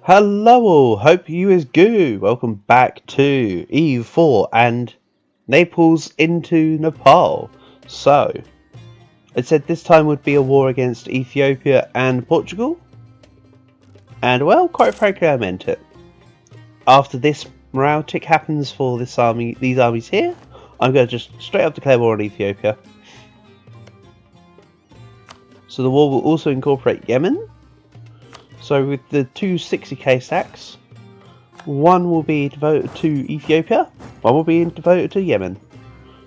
Hello all, hope you is good. Welcome back to EU4 and Naples into Nepal. So, it said this time would be a war against Ethiopia and Portugal. And well, quite frankly, I meant it. After this morale tick happens for these armies here, I'm going to just straight up declare war on Ethiopia. So the war will also incorporate Yemen. So with the two 60k stacks, one will be devoted to Ethiopia, one will be devoted to Yemen.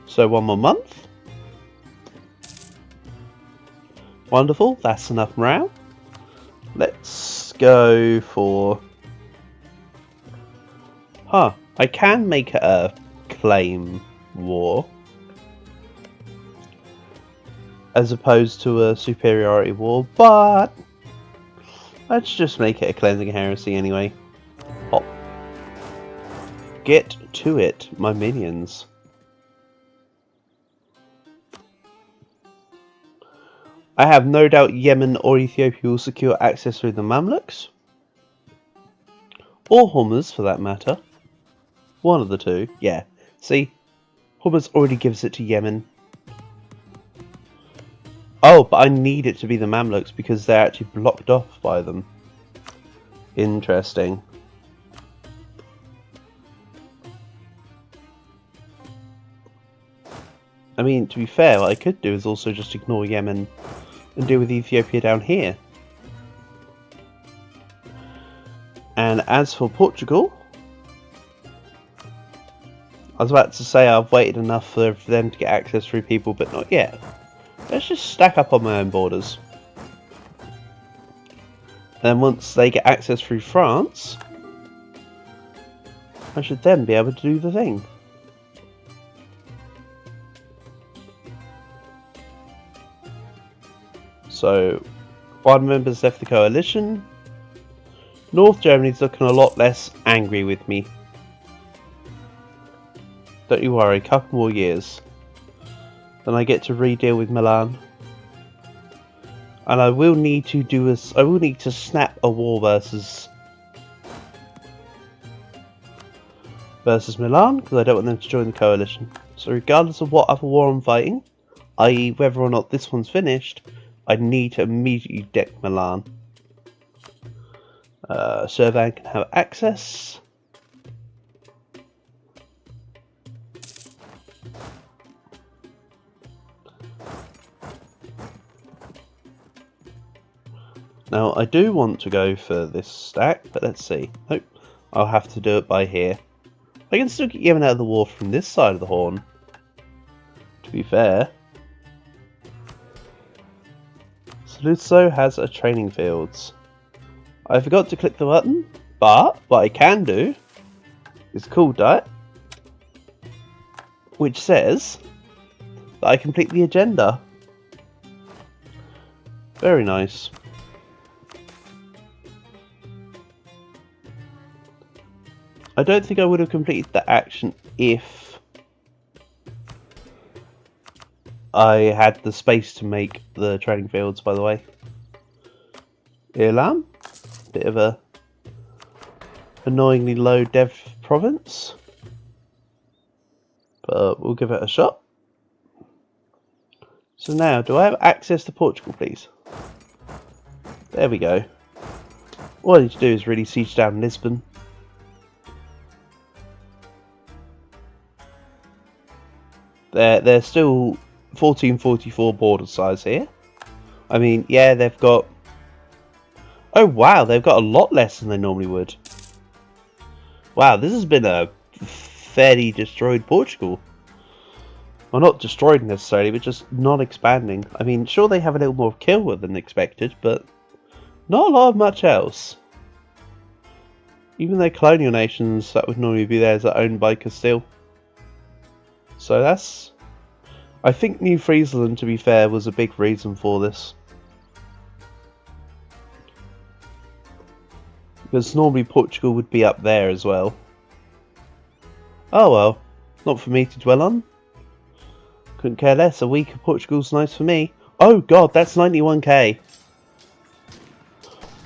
So 1 more month. Wonderful, that's enough morale. Let's go for... I can make it a claim war, as opposed to a superiority war, but let's just make it a cleansing heresy anyway. Hop. Get to it, my minions. I have no doubt Yemen or Ethiopia will secure access through the Mamluks. Or Hormuz, for that matter. One of the two, yeah. See, Hormuz already gives it to Yemen. Oh, but I need it to be the Mamluks because they're actually blocked off by them. Interesting. I mean, to be fair, what I could do is also just ignore Yemen and deal with Ethiopia down here. And as for Portugal, I was about to say I've waited enough for them to get access through people, but not yet. Let's just stack up on my own borders. And then once they get access through France, I should then be able to do the thing. So, one member's left the coalition. North Germany's looking a lot less angry with me. Don't you worry, a couple more years. Then I get to re-deal with Milan. And I will need to snap a war versus Milan, because I don't want them to join the coalition. So regardless of what other war I'm fighting, i.e. whether or not this one's finished, I need to immediately deck Milan. Servan can have access. Now I do want to go for this stack, but let's see. Nope, I'll have to do it by here. I can still get Yemen out of the war from this side of the Horn, to be fair. Saluzzo has a training fields. I forgot to click the button, but what I can do is call that, which says that I complete the agenda. Very nice. I don't think I would have completed the action if I had the space to make the training fields, by the way. Ilam, bit of a annoyingly low dev province, but we'll give it a shot. So now, do I have access to Portugal, please? There we go. All I need to do is really siege down Lisbon. They're still 1444 border size here. I mean, yeah, they've got... Oh wow, they've got a lot less than they normally would. Wow, this has been a fairly destroyed Portugal. Well, not destroyed necessarily, but just not expanding. I mean, sure they have a little more kill than expected, but not a lot of much else. Even their colonial nations that would normally be there are owned by Castile. So that's... I think New Friesland, to be fair, was a big reason for this. Because normally Portugal would be up there as well. Oh well, not for me to dwell on. Couldn't care less, a week of Portugal's nice for me. Oh god, that's 91k.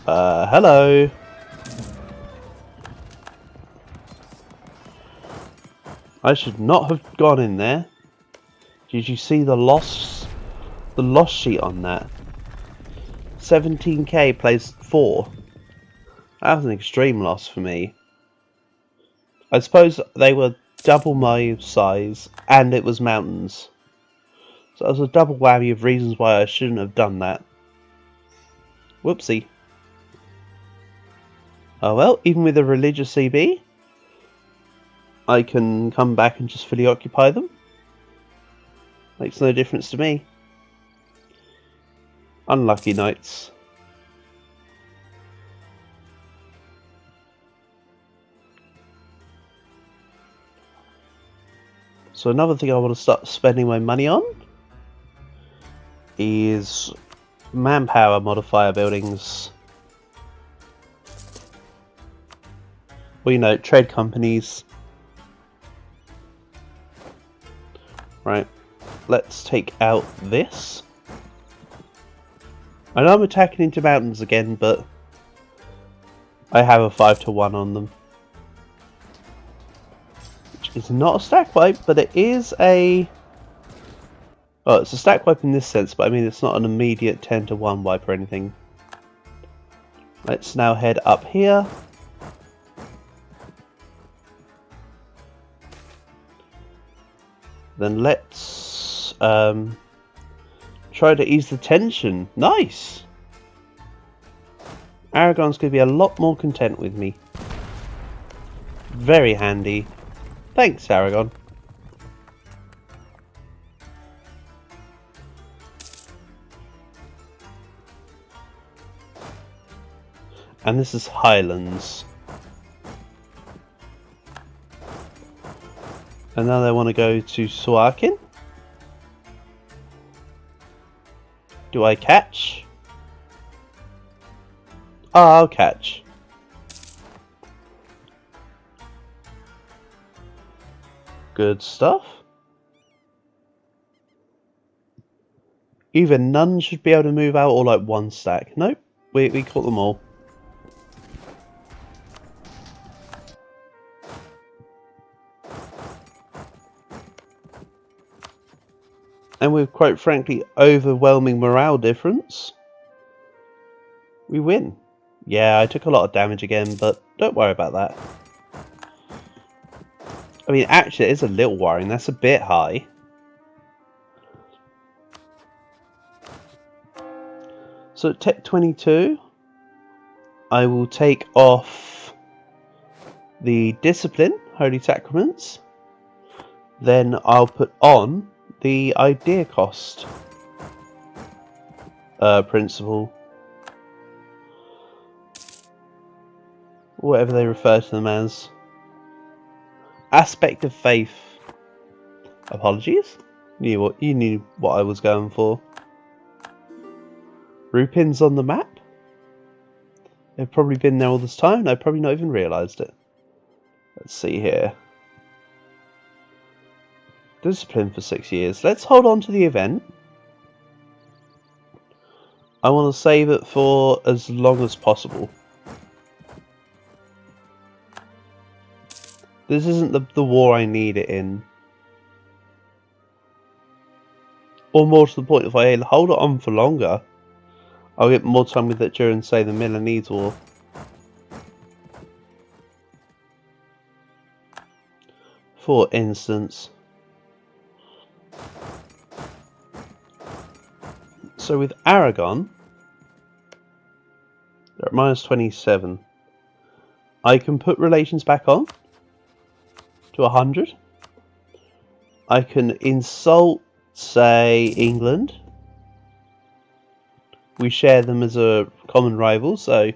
Hello. I should not have gone in there. Did you see the loss sheet on that? 17k plays 4. That was an extreme loss for me. I suppose they were double my size, and it was mountains. So it was a double whammy of reasons why I shouldn't have done that. Whoopsie. Oh well, even with a religious CB, I can come back and just fully occupy them. Makes no difference to me. Unlucky knights. So another thing I want to start spending my money on is manpower modifier buildings. Well, you know, trade companies. Right, let's take out this. I know I'm attacking into mountains again, but I have a 5-to-1 on them. Which is not a stack wipe, but it is a... Well, it's a stack wipe in this sense, but I mean it's not an immediate 10-to-1 wipe or anything. Let's now head up here. Then let's try to ease the tension. Nice! Aragon's going to be a lot more content with me. Very handy. Thanks, Aragon. And this is Highlands. And now they want to go to Suakin. Do I catch? Oh, I'll catch. Good stuff. Either none should be able to move out or like one stack. Nope, we caught them all. And with, quite frankly, overwhelming morale difference, we win. Yeah, I took a lot of damage again, but don't worry about that. I mean, actually, it is a little worrying. That's a bit high. So, Tech 22, I will take off the Discipline, Holy Sacraments. Then I'll put on the idea cost principle, whatever they refer to them as. Aspect of faith. Apologies. You knew what I was going for. Rupin's on the map. They've probably been there all this time and I've probably not even realised it. Let's see here. Discipline for 6 years. Let's hold on to the event. I want to save it for as long as possible. This isn't the war I need it in. Or more to the point, if I hold it on for longer, I'll get more time with it during, say, the Milanese War. For instance. So with Aragon, they're at minus 27. I can put relations back on to 100. I can insult, say, England. We share them as a common rival, so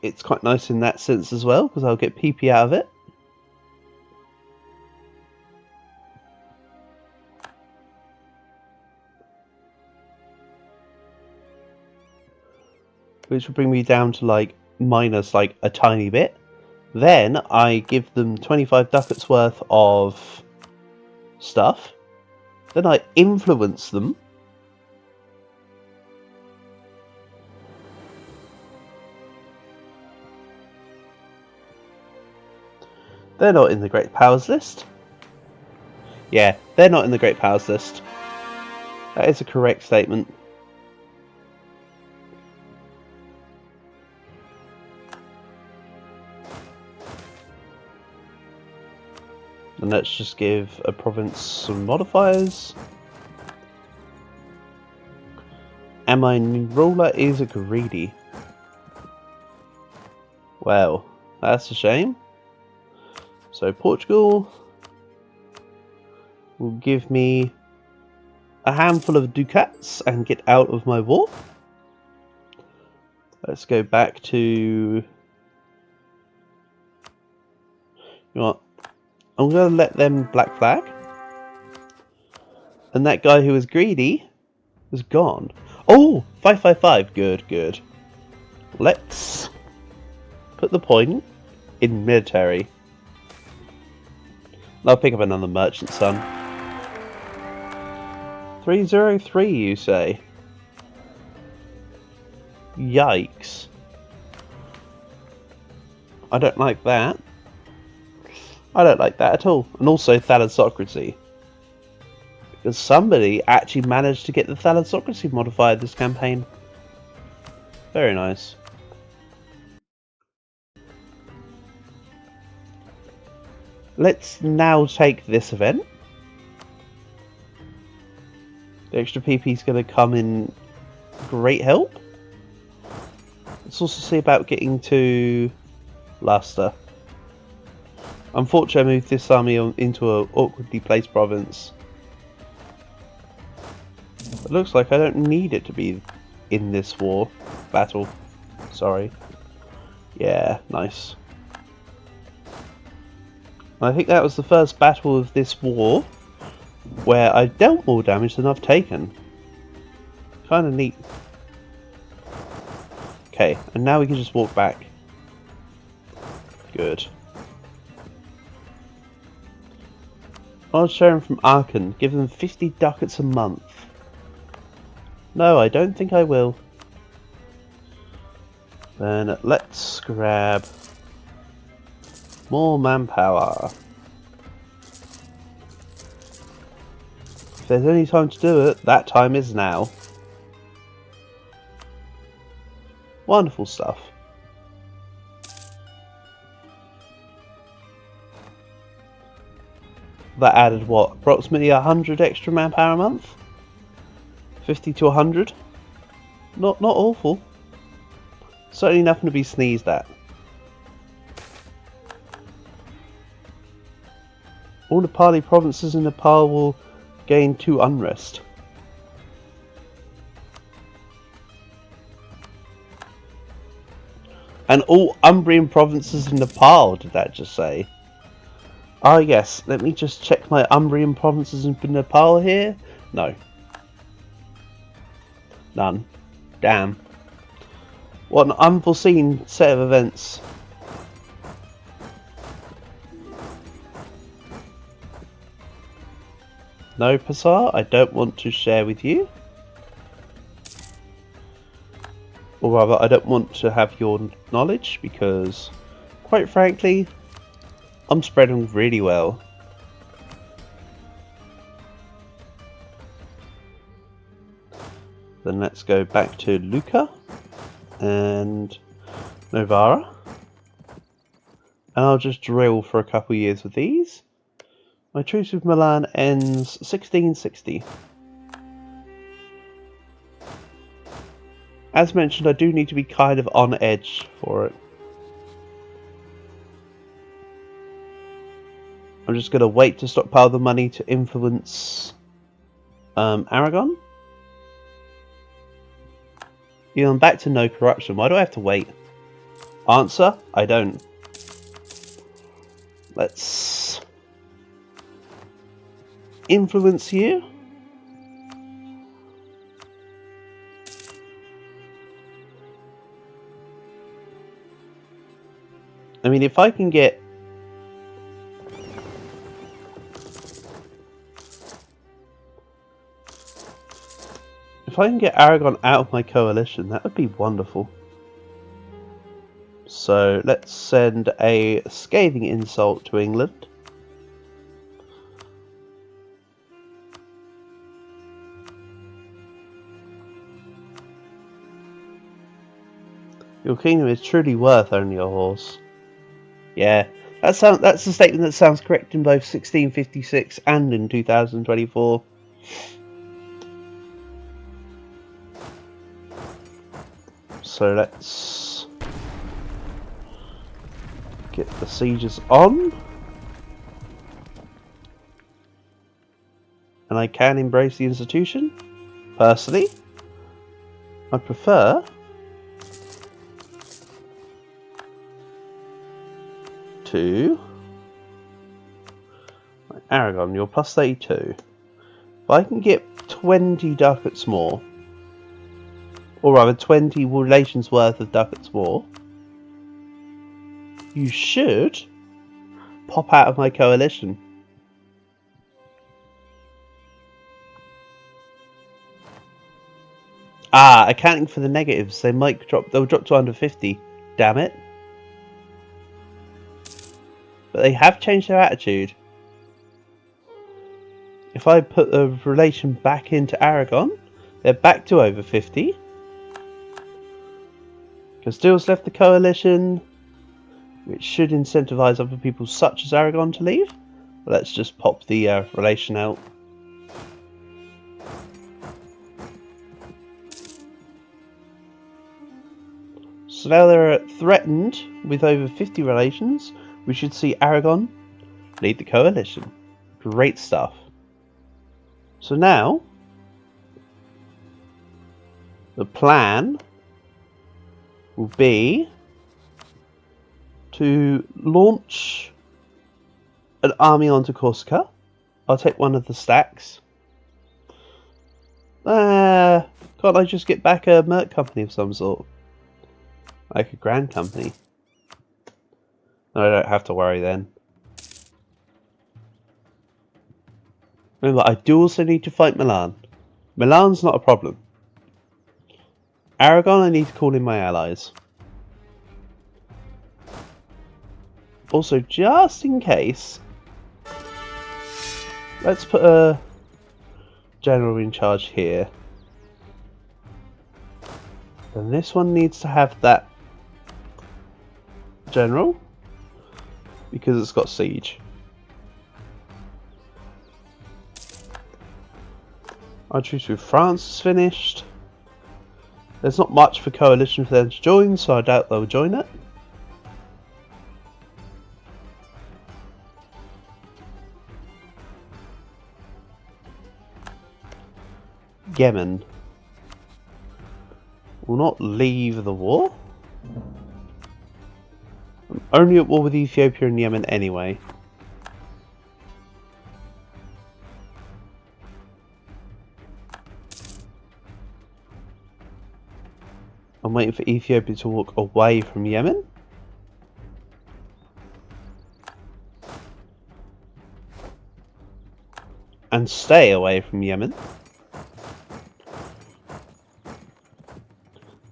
it's quite nice in that sense as well, because I'll get PP out of it. Which will bring me down to like minus like a tiny bit. Then I give them 25 ducats worth of stuff. Then I influence them. They're not in the Great Powers list. Yeah, they're not in the Great Powers list. That is a correct statement. And let's just give a province some modifiers. And my ruler is a greedy. Well, that's a shame. So Portugal will give me a handful of ducats and get out of my war. Let's go back to... You know what? I'm going to let them black flag. And that guy who was greedy was gone. Oh! 555. Good, good. Let's put the point in military. I'll pick up another merchant, son. 303, you say? Yikes. I don't like that. I don't like that at all. And also thalassocracy. Because somebody actually managed to get the thalassocracy modified this campaign. Very nice. Let's now take this event. The extra PP is going to come in great help. Let's also see about getting to Leicester. Unfortunately, I moved this army into an awkwardly placed province. It looks like I don't need it to be in this battle. Sorry. Yeah, nice. I think that was the first battle of this war where I dealt more damage than I've taken. Kind of neat. Okay, and now we can just walk back. Good. I'll share them from Aachen. Give them 50 ducats a month. No, I don't think I will. Then let's grab more manpower. If there's any time to do it, that time is now. Wonderful stuff. That added what? Approximately 100 extra manpower a month? 50 to 100? Not awful. Certainly nothing to be sneezed at. All the Nepali provinces in Nepal will gain 2 unrest. And all Umbrian provinces in Nepal, did that just say? Ah yes, let me just check my Umbrian provinces in Nepal here. No. None. Damn. What an unforeseen set of events. No, Passar, I don't want to share with you. Or rather, I don't want to have your knowledge because, quite frankly, I'm spreading really well. Then let's go back to Lucca and Novara. And I'll just drill for a couple of years with these. My truce with Milan ends 1660. As mentioned, I do need to be kind of on edge for it. I'm just going to wait to stockpile the money to influence Aragon. Yeah, I'm back to no corruption. Why do I have to wait? Answer, I don't. Let's influence you. I mean, if I can get Aragon out of my coalition, that would be wonderful. So let's send a scathing insult to England. Your kingdom is truly worth only a horse. Yeah, that's a statement that sounds correct in both 1656 and in 2024. So let's get the sieges on. And I can embrace the institution. Personally, I prefer to Aragon, you're plus 32. If I can get 20 ducats more, or rather 20 relations worth of ducats more, you should pop out of my coalition. Ah, accounting for the negatives, they'll drop to under 50. Damn it. But they have changed their attitude. If I put the relation back into Aragon, they're back to over 50. Castile's left the coalition, which should incentivize other people such as Aragon to leave. Let's just pop the relation out. So now they're threatened with over 50 relations. We should see Aragon lead the coalition. Great stuff. So now, the plan will be to launch an army onto Corsica. I'll take one of the stacks. Can't I just get back a merc company of some sort? Like a grand company. No, I don't have to worry then. Remember, I do also need to fight Milan. Milan's not a problem. Aragon, I need to call in my allies. Also, just in case, let's put a general in charge here. And this one needs to have that general because it's got siege. Our truce with France is finished. There's not much for coalition for them to join, so I doubt they'll join it. Yemen will not leave the war. I'm only at war with Ethiopia and Yemen anyway. I'm waiting for Ethiopia to walk away from Yemen. And stay away from Yemen.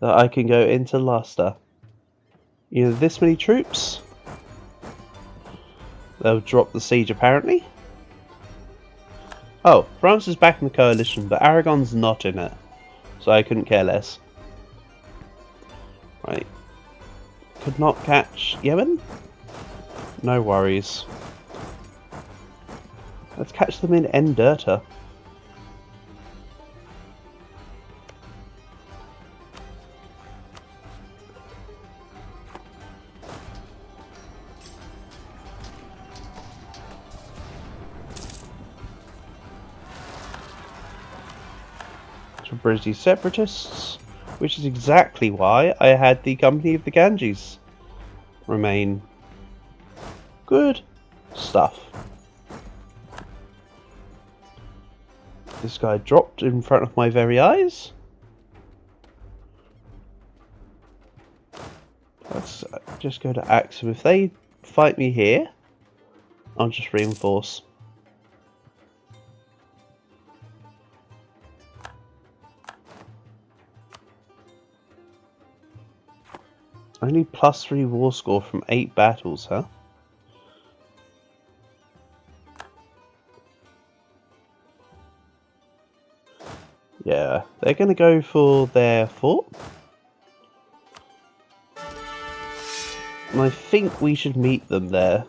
That I can go into Luster. You know, this many troops. They'll drop the siege apparently. Oh, France is back in the coalition, but Aragon's not in it. So I couldn't care less. Right. Could not catch Yemen? No worries. Let's catch them in Enderta. To bridge these separatists, which is exactly why I had the Company of the Ganges remain. Good stuff. This guy dropped in front of my very eyes. Let's just go to Axum. If they fight me here, I'll just reinforce. Only +3 war score from 8 battles, huh? Yeah, they're going to go for their fort. And I think we should meet them there.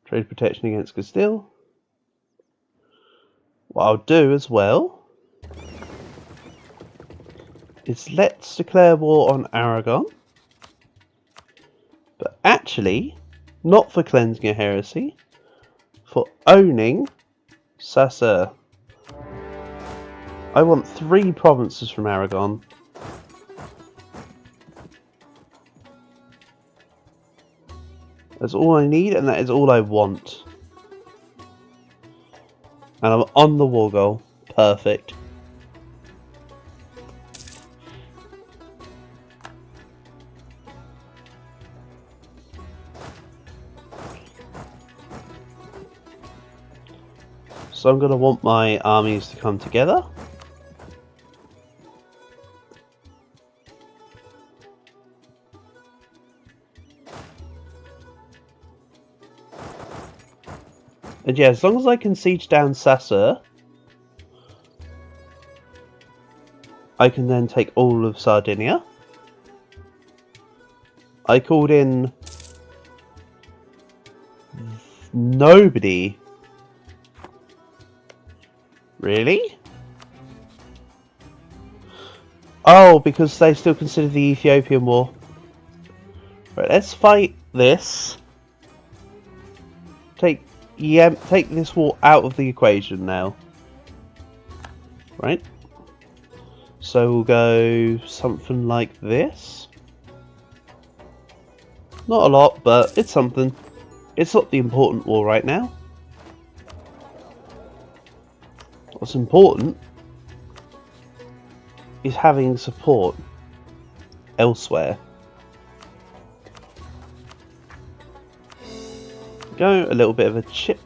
Trade protection against Castile. What I'll do as well is let's declare war on Aragon. But actually, not for cleansing a heresy, for owning Sacer. I want 3 provinces from Aragon. That's all I need, and that is all I want. And I'm on the war goal. Perfect. So I'm going to want my armies to come together. And yeah, as long as I can siege down Sacer, I can then take all of Sardinia. I called in nobody. Really? Oh, because they still consider the Ethiopian War. Right, let's fight this. Take this war out of the equation now. Right? So we'll go something like this. Not a lot, but it's something. It's not the important war right now. What's important is having support elsewhere. Go a little bit of a chip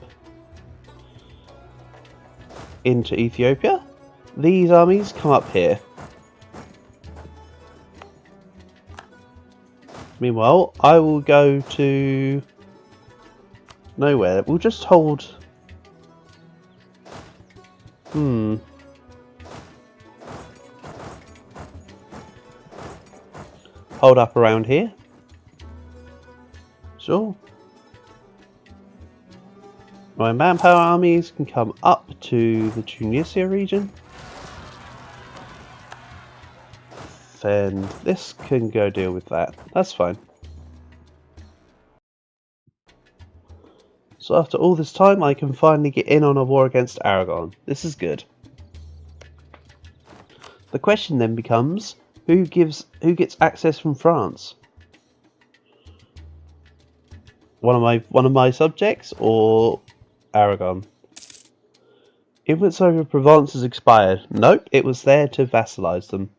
into Ethiopia. These armies come up here. Meanwhile, I will go to nowhere. We'll just hold. Hold up around here. Sure. My manpower armies can come up to the Tunisia region. Then this can go deal with that. That's fine. So after all this time, I can finally get in on a war against Aragon. This is good. The question then becomes, who gets access from France? One of my subjects or Aragon? Influence over Provence has expired. Nope, it was there to vassalize them.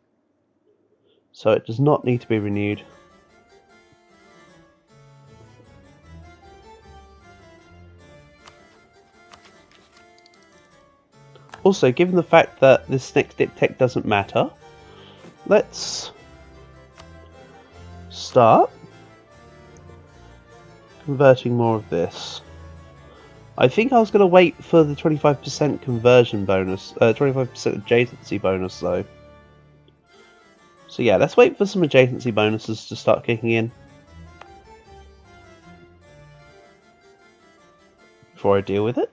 So it does not need to be renewed. Also, given the fact that this next diptych doesn't matter, let's start converting more of this. I think I was going to wait for the 25% conversion bonus, 25% adjacency bonus though. So yeah, let's wait for some adjacency bonuses to start kicking in before I deal with it.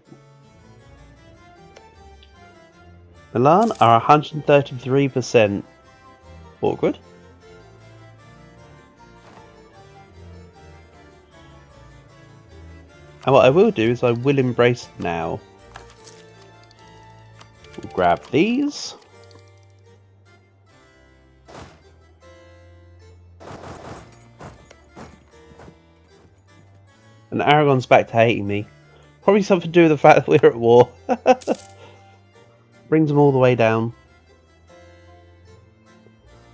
Milan are 133% awkward. And what I will do is I will embrace now. We'll grab these. And Aragon's back to hating me. Probably something to do with the fact that we're at war. Brings them all the way down.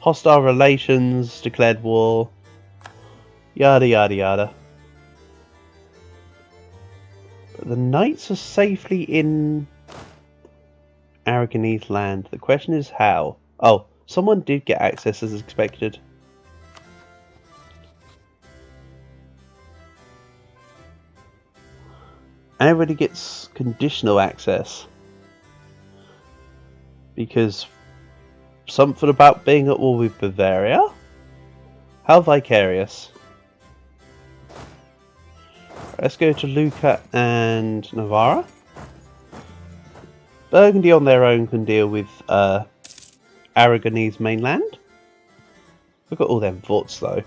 Hostile relations, declared war. Yada yada yada. But the knights are safely in Aragonese land. The question is how? Oh, someone did get access as expected. Everybody gets conditional access. Because something about being at war with Bavaria? How vicarious. Let's go to Lucca and Navarra. Burgundy on their own can deal with Aragonese mainland. Look at all them forts though.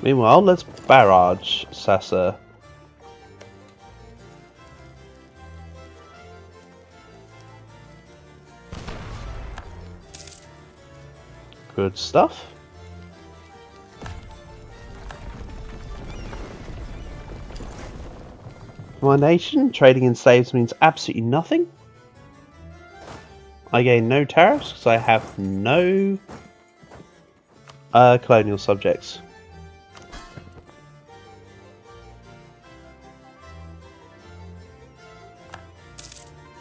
Meanwhile, let's barrage Sassa. Good stuff. For my nation, trading in slaves means absolutely nothing. I gain no tariffs because I have no colonial subjects.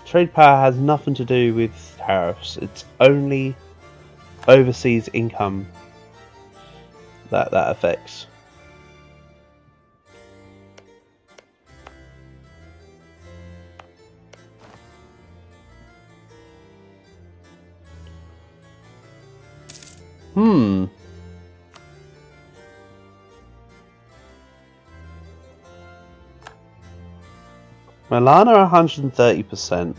Trade power has nothing to do with tariffs. It's only overseas income that affects. Milan are 130%.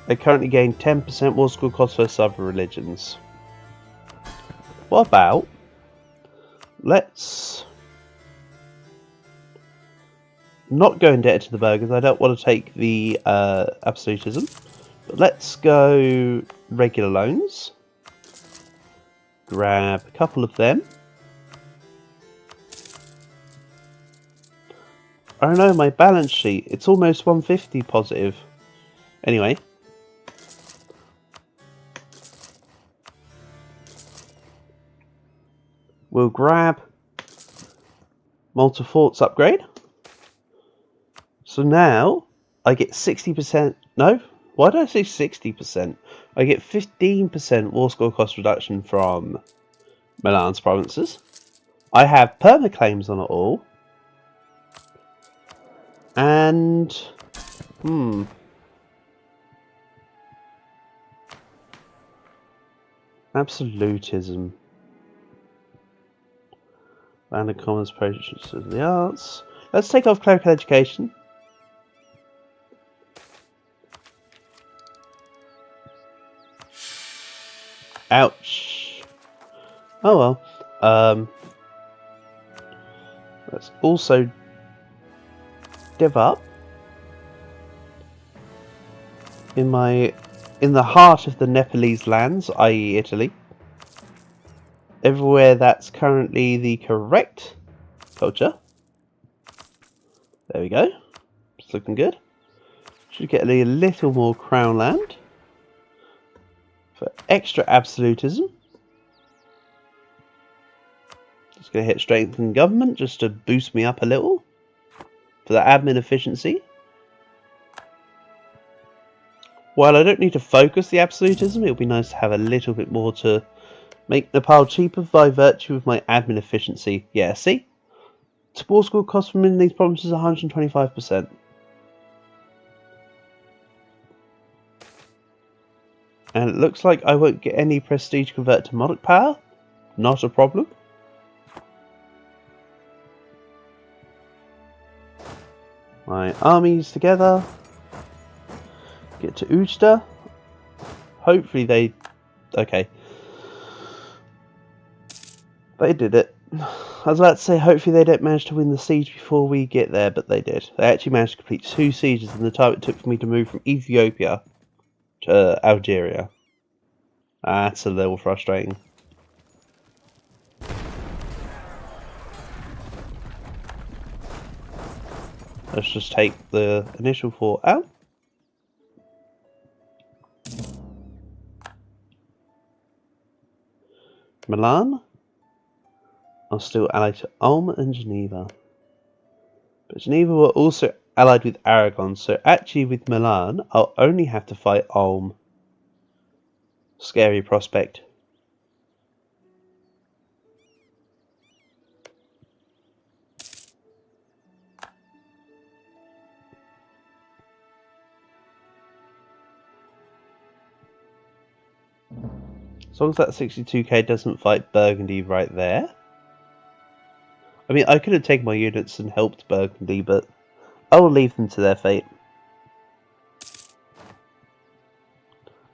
They currently gain 10% war school cost versus other religions. What about... let's... not go indebted to the burghers. I don't want to take the absolutism. But let's go regular loans. Grab a couple of them. I don't know, my balance sheet. It's almost 150 positive. Anyway. We'll grab Malta Forts upgrade. So now I get 60%. No, why did I say 60%? I get 15% war score cost reduction from Milan's provinces. I have permaclaims on it all. And absolutism. Land of Commons, Patience of the Arts. Let's take off clerical education. Ouch. Oh well. Let's also div up in the heart of the Nepalese lands, i.e. Italy. Everywhere that's currently the correct culture. There we go. It's looking good. Should get a little more crown land for extra absolutism. Just going to hit strengthen government just to boost me up a little for the admin efficiency. While I don't need to focus the absolutism, it'll be nice to have a little bit more to make Nepal cheaper by virtue of my admin efficiency. Yeah, see? Support school cost from in these provinces 125%. And it looks like I won't get any prestige to convert to monarch power. Not a problem. My armies together. Get to Ujda. Hopefully they... okay. They did it. I was about to say, hopefully they don't manage to win the siege before we get there, but they did. They actually managed to complete 2 sieges in the time it took for me to move from Ethiopia to Algeria. That's a little frustrating. Let's just take the initial fort out. Milan. are still allied to Ulm and Geneva. But Geneva were also allied with Aragon, so actually with Milan, I'll only have to fight Ulm. Scary prospect. As long as that 62k doesn't fight Burgundy right there. I mean, I could have taken my units and helped Burgundy, but I will leave them to their fate.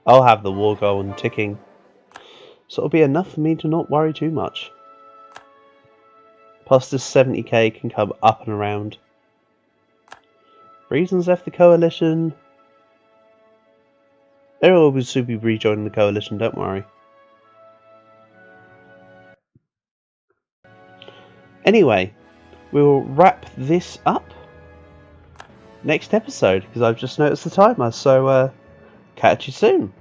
I'll have the war goal and ticking, so it'll be enough for me to not worry too much. Plus this 70k can come up and around. Reasons left the coalition. Everyone will soon be rejoining the coalition, don't worry. Anyway, we'll wrap this up next episode, because I've just noticed the timer, so catch you soon.